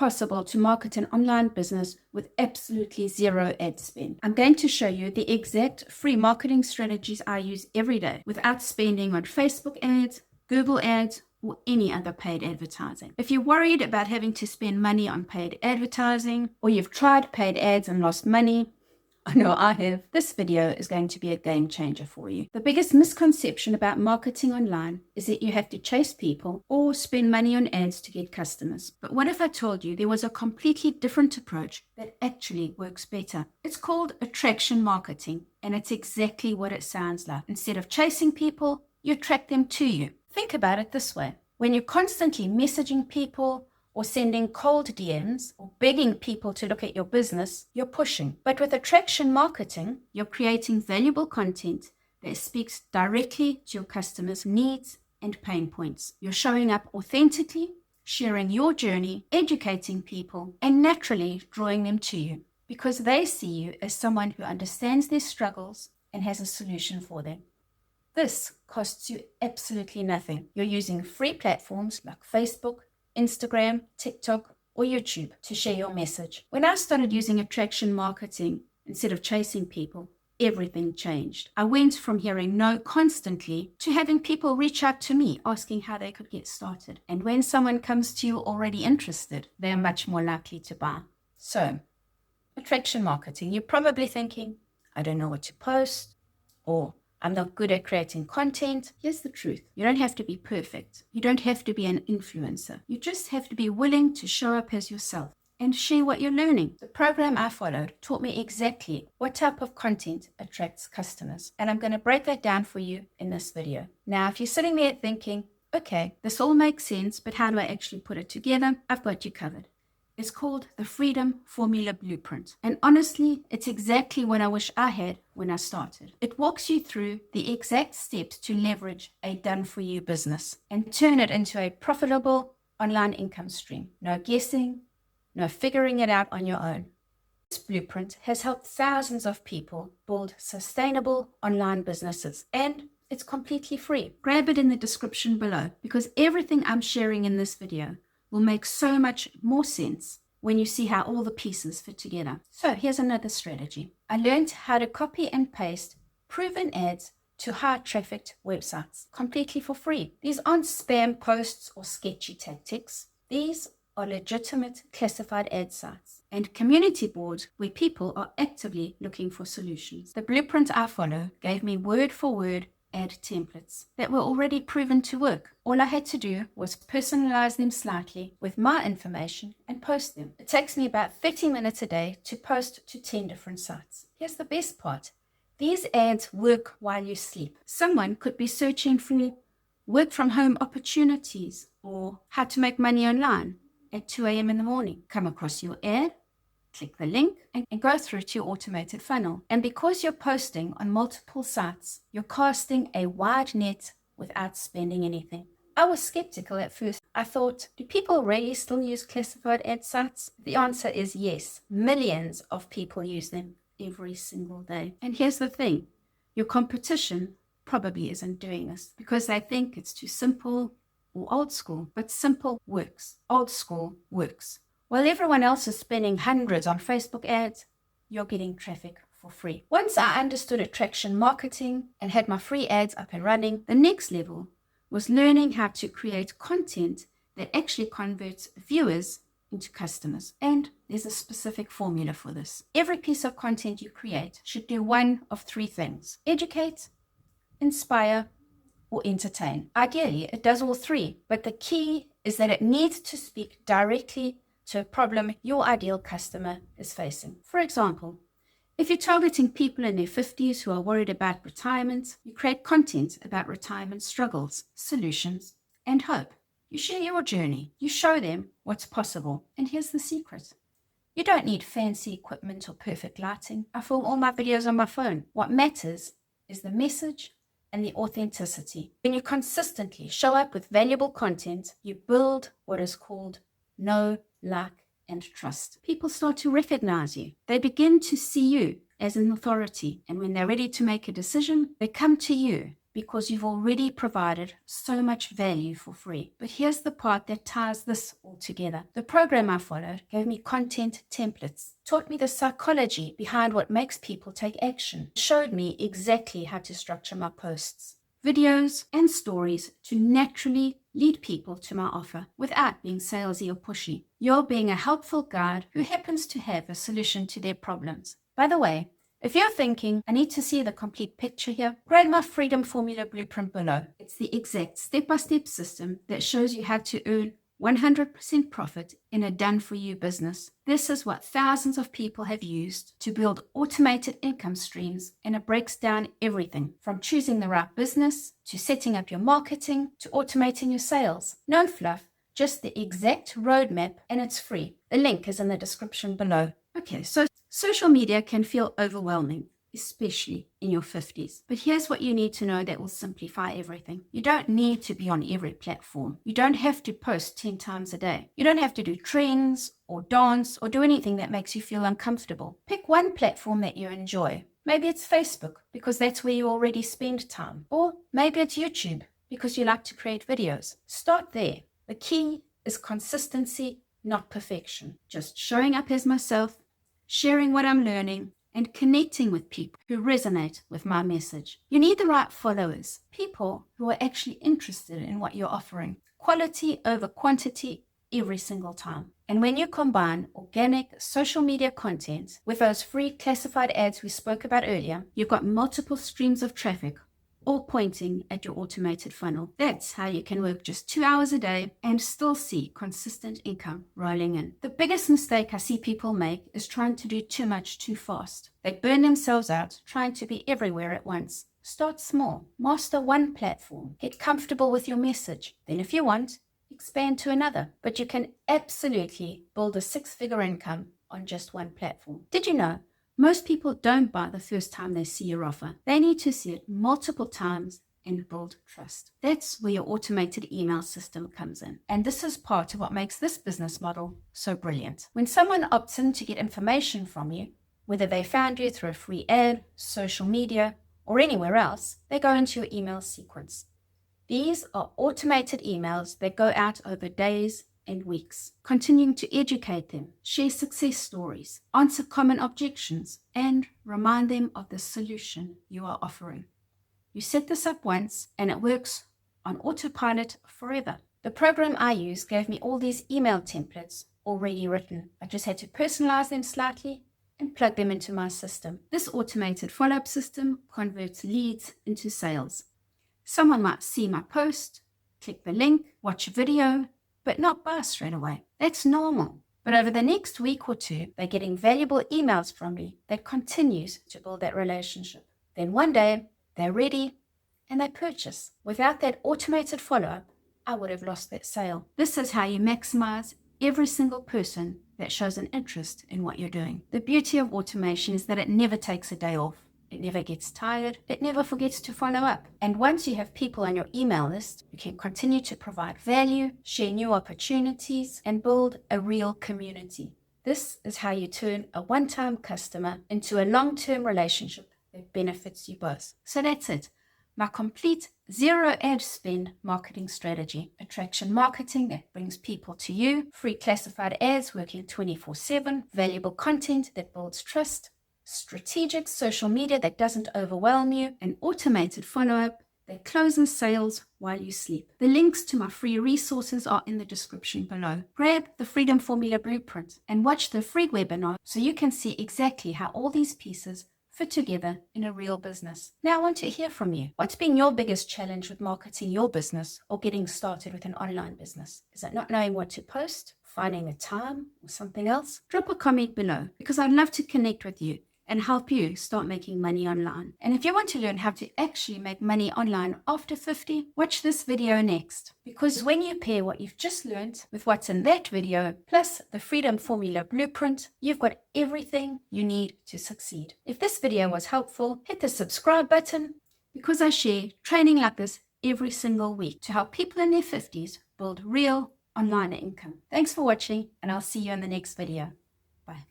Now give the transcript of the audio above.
possible to market an online business with absolutely zero ad spend. I'm going to show you the exact free marketing strategies I use every day without spending on Facebook ads, Google ads, or any other paid advertising. If you're worried about having to spend money on paid advertising, or you've tried paid ads and lost money, I know I have, this video is going to be a game changer for you. The biggest misconception about marketing online is that you have to chase people or spend money on ads to get customers. But what if I told you there was a completely different approach that actually works better? It's called attraction marketing, and it's exactly what it sounds like. Instead of chasing people, you attract them to you. Think about it this way. When you're constantly messaging people or sending cold DMs or begging people to look at your business, you're pushing. But with attraction marketing, you're creating valuable content that speaks directly to your customers' needs and pain points. You're showing up authentically, sharing your journey, educating people, and naturally drawing them to you because they see you as someone who understands their struggles and has a solution for them. This costs you absolutely nothing. You're using free platforms like Facebook, Instagram, TikTok, or YouTube to share your message. When I started using attraction marketing instead of chasing people, everything changed. I went from hearing no constantly to having people reach out to me asking how they could get started. And when someone comes to you already interested, they are much more likely to buy. So, attraction marketing, you're probably thinking, I don't know what to post, or I'm not good at creating content. Here's the truth. You don't have to be perfect. You don't have to be an influencer. You just have to be willing to show up as yourself and share what you're learning. The program I followed taught me exactly what type of content attracts customers. And I'm going to break that down for you in this video. Now, if you're sitting there thinking, okay, this all makes sense, but how do I actually put it together? I've got you covered. It's called the Freedom Formula Blueprint. And honestly, it's exactly what I wish I had when I started. It walks you through the exact steps to leverage a done-for-you business and turn it into a profitable online income stream. No guessing, no figuring it out on your own. This blueprint has helped thousands of people build sustainable online businesses, and it's completely free. Grab it in the description below because everything I'm sharing in this video will make so much more sense when you see how all the pieces fit together. So here's another strategy. I learned how to copy and paste proven ads to high-trafficked websites completely for free. These aren't spam posts or sketchy tactics. These are legitimate classified ad sites and community boards where people are actively looking for solutions. The blueprint I follow gave me word-for-word ad templates that were already proven to work. All I had to do was personalize them slightly with my information and post them. It takes me about 30 minutes a day to post to 10 different sites. Here's the best part. These ads work while you sleep. Someone could be searching for work from home opportunities or how to make money online at 2 a.m. in the morning. Come across your ad, click the link and go through to your automated funnel. And because you're posting on multiple sites, you're casting a wide net without spending anything. I was skeptical at first. I thought, do people really still use classified ad sites? The answer is yes. Millions of people use them every single day. And here's the thing. Your competition probably isn't doing this because they think it's too simple or old school. But simple works. Old school works. While everyone else is spending hundreds on Facebook ads, you're getting traffic for free. Once I understood attraction marketing and had my free ads up and running, the next level was learning how to create content that actually converts viewers into customers. And there's a specific formula for this. Every piece of content you create should do one of three things: educate, inspire, or entertain. Ideally, it does all three, but the key is that it needs to speak directly to a problem your ideal customer is facing. For example, if you're targeting people in their 50s who are worried about retirement, you create content about retirement struggles, solutions, and hope. You share your journey. You show them what's possible. And here's the secret. You don't need fancy equipment or perfect lighting. I film all my videos on my phone. What matters is the message and the authenticity. When you consistently show up with valuable content, you build what is called know, like, and trust. People start to recognize you. They begin to see you as an authority. And when they're ready to make a decision, they come to you because you've already provided so much value for free. But here's the part that ties this all together. The program I followed gave me content templates, taught me the psychology behind what makes people take action, showed me exactly how to structure my posts, videos, and stories to naturally lead people to my offer without being salesy or pushy. You're being a helpful guide who happens to have a solution to their problems. By the way, if you're thinking, I need to see the complete picture here, grab my Freedom Formula Blueprint below. It's the exact step-by-step system that shows you how to earn 100% profit in a done-for-you business. This is what thousands of people have used to build automated income streams, and it breaks down everything from choosing the right business, to setting up your marketing, to automating your sales. No fluff, just the exact roadmap, and it's free. The link is in the description below. Okay, so social media can feel overwhelming, especially in your 50s. But here's what you need to know that will simplify everything. You don't need to be on every platform. You don't have to post 10 times a day. You don't have to do trends or dance or do anything that makes you feel uncomfortable. Pick one platform that you enjoy. Maybe it's Facebook, because that's where you already spend time. Or maybe it's YouTube, because you like to create videos. Start there. The key is consistency, not perfection. Just showing up as myself, sharing what I'm learning, and connecting with people who resonate with my message. You need the right followers, people who are actually interested in what you're offering. Quality over quantity every single time. And when you combine organic social media content with those free classified ads we spoke about earlier, you've got multiple streams of traffic, all pointing at your automated funnel. That's how you can work just 2 hours a day and still see consistent income rolling in. The biggest mistake I see people make is trying to do too much too fast. They burn themselves out trying to be everywhere at once. Start small. Master one platform. Get comfortable with your message. Then if you want, expand to another. But you can absolutely build a 6-figure income on just one platform. Did you know? Most people don't buy the first time they see your offer. They need to see it multiple times and build trust. That's where your automated email system comes in. And this is part of what makes this business model so brilliant. When someone opts in to get information from you, whether they found you through a free ad, social media, or anywhere else, they go into your email sequence. These are automated emails that go out over days and weeks, continuing to educate them, share success stories, answer common objections, and remind them of the solution you are offering. You set this up once and it works on autopilot forever. The program I use gave me all these email templates already written. I just had to personalize them slightly and plug them into my system. This automated follow-up system converts leads into sales. Someone might see my post, click the link, watch a video, but not buy straight away. That's normal. But over the next week or two, they're getting valuable emails from me that continues to build that relationship. Then one day, they're ready and they purchase. Without that automated follow-up, I would have lost that sale. This is how you maximize every single person that shows an interest in what you're doing. The beauty of automation is that it never takes a day off. It never gets tired. It never forgets to follow up. And once you have people on your email list, you can continue to provide value, share new opportunities, and build a real community. This is how you turn a one-time customer into a long-term relationship that benefits you both. So that's it. My complete zero ad spend marketing strategy. Attraction marketing that brings people to you. Free classified ads working 24/7. Valuable content that builds trust. Strategic social media that doesn't overwhelm you. An automated follow-up that closes sales while you sleep. The links to my free resources are in the description below. Grab the Freedom Formula Blueprint and watch the free webinar so you can see exactly how all these pieces fit together in a real business. Now I want to hear from you. What's been your biggest challenge with marketing your business or getting started with an online business? Is it not knowing what to post, finding the time, or something else? Drop a comment below because I'd love to connect with you and help you start making money online. And if you want to learn how to actually make money online after 50, watch this video next. Because when you pair what you've just learned with what's in that video, plus the Freedom Formula Blueprint, you've got everything you need to succeed. If this video was helpful, hit the subscribe button because I share training like this every single week to help people in their 50s build real online income. Thanks for watching, and I'll see you in the next video. Bye.